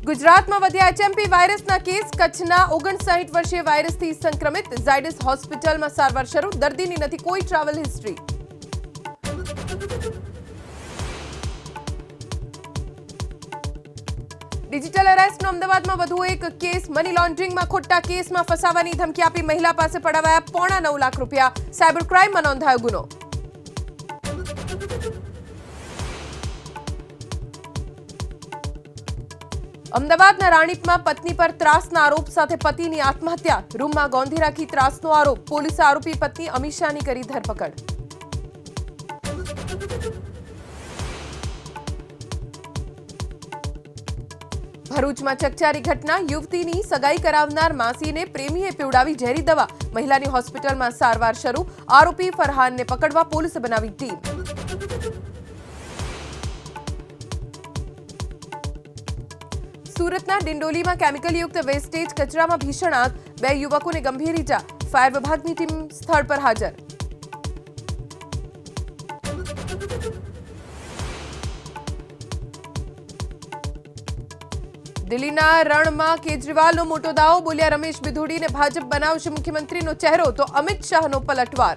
ગુજરાતમાં વધ્યા એચએમપી વાયરસના કેસ. કચ્છના 59 વર્ષીય વાયરસથી સંક્રમિત. ઝાયડસ હોસ્પિટલમાં સારવાર શરૂ. દર્દીની નથી કોઈ ટ્રાવેલ હિસ્ટ્રી. ડિજિટલ અરેસ્ટનો અમદાવાદમાં વધુ એક કેસ. મની લોન્ડરિંગમાં ખોટા કેસમાં ફસાવાની ધમકી આપી મહિલા પાસે પડાવાયા ₹9.5 લાખ. સાયબર ક્રાઇમમાં નોંધાયો ગુનો. અમદાવાદના રાણીપમાં પત્ની પર ત્રાસના આરોપ સાથે પતિની આત્મહત્યા. રૂમમાં ગોંધી રાખી ત્રાસનો આરોપ. પોલીસે આરોપી પત્ની અમીષાની કરી ધરપકડ. ભરૂચમાં ચકચારી ઘટના. યુવતીની સગાઈ કરાવનાર માસીને પ્રેમીએ પીવડાવી ઝેરી દવા. મહિલાની હોસ્પિટલમાં સારવાર શરૂ. આરોપી ફરહાનને પકડવા પોલીસે બનાવી ટીમ. સુરતના ડિંડોલીમાં કેમિકલયુક્ત વેસ્ટેજ કચરામાં ભીષણ આગ. 2 યુવકોને ગંભીર ઈજા. ફાયર વિભાગની ટીમ સ્થળ પર હાજર. દિલ્હીના રણમાં કેજરીવાલનો મોટો દાવો. બોલ્યા રમેશ બિધોડીને ભાજપ બનાવશે મુખ્યમંત્રીનો ચહેરો, તો અમિત શાહનો પલટવાર.